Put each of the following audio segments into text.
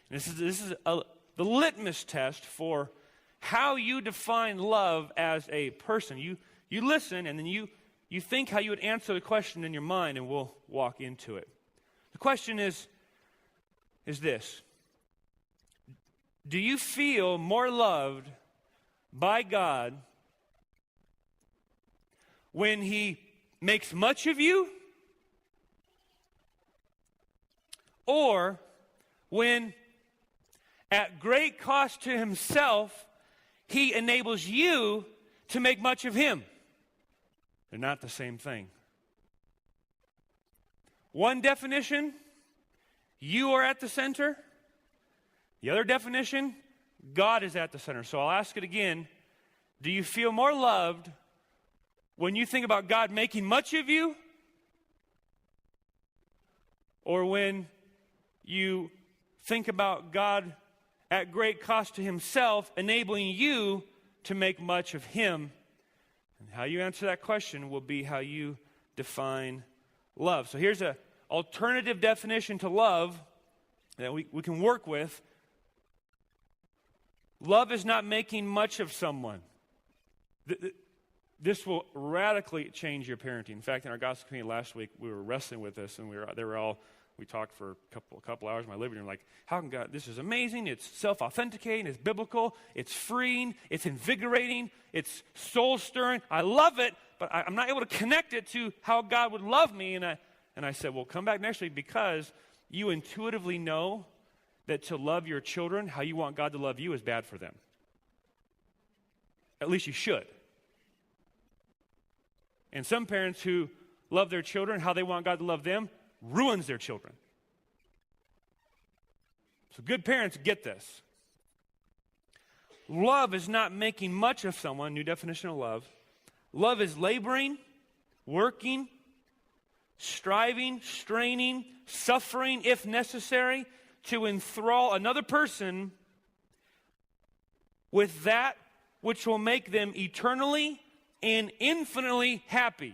The litmus test for how you define love as a person. You listen, and then you think how you would answer the question in your mind, and we'll walk into it. The question is this: do you feel more loved by God when He makes much of you, or when, at great cost to Himself, He enables you to make much of Him? They're not the same thing. One definition, you are at the center. The other definition, God is at the center. So I'll ask it again. Do you feel more loved when you think about God making much of you, or when you think about God at great cost to Himself, enabling you to make much of Him? And how you answer that question will be how you define love. So here's an alternative definition to love that we can work with. Love is not making much of someone. This will radically change your parenting. In fact, in our gospel community last week, we were wrestling with this, and we talked for a couple hours in my living room, like, how can God, this is amazing, it's self-authenticating, it's biblical, it's freeing, it's invigorating, it's soul-stirring, I love it, but I'm not able to connect it to how God would love me, and I said, well, come back next week, because you intuitively know that to love your children how you want God to love you is bad for them. At least you should. And some parents who love their children how they want God to love them ruins their children. So good parents get this. Love is not making much of someone. New definition of love. Love is laboring, working, striving, straining, suffering if necessary, to enthrall another person with that which will make them eternally and infinitely happy.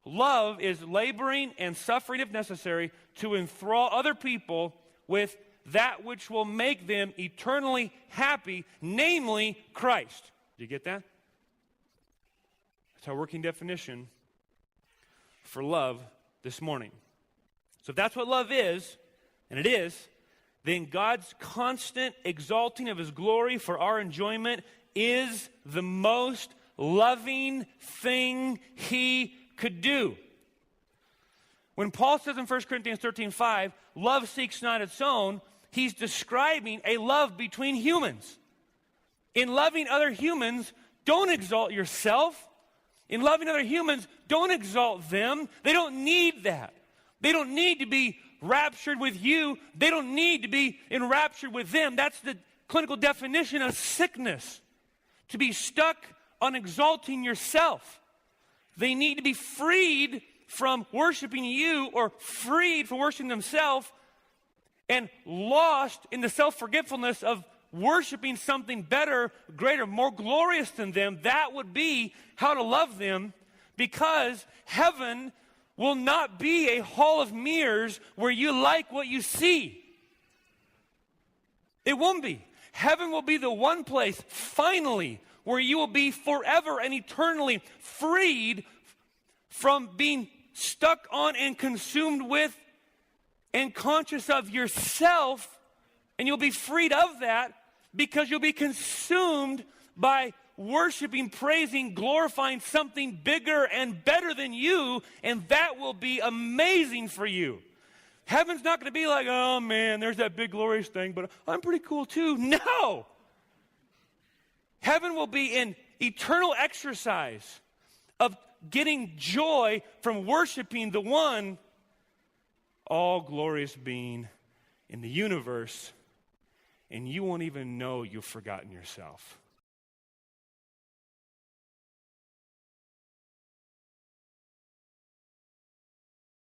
Love is laboring and suffering if necessary to enthrall other people with that which will make them eternally happy, namely Christ. Do you get that? That's our working definition for love this morning. So if that's what love is, and it is, then God's constant exalting of His glory for our enjoyment is the most loving thing He could do. When Paul says in 1 Corinthians 13:5, love seeks not its own, he's describing a love between humans. In loving other humans, don't exalt yourself. In loving other humans, don't exalt them. They don't need that. They don't need to be raptured with you. They don't need to be enraptured with them. That's the clinical definition of sickness. To be stuck on exalting yourself. They need to be freed from worshiping you, or freed from worshiping themselves, and lost in the self-forgetfulness of worshiping something better, greater, more glorious than them. That would be how to love them, because heaven will not be a hall of mirrors where you like what you see. It won't be. Heaven will be the one place, finally, where you will be forever and eternally freed from being stuck on and consumed with and conscious of yourself, and you'll be freed of that because you'll be consumed by worshiping, praising, glorifying something bigger and better than you, and that will be amazing for you. Heaven's not going to be like, oh man, there's that big glorious thing, but I'm pretty cool too. No! Heaven will be an eternal exercise of getting joy from worshiping the one all glorious being in the universe, and you won't even know you've forgotten yourself.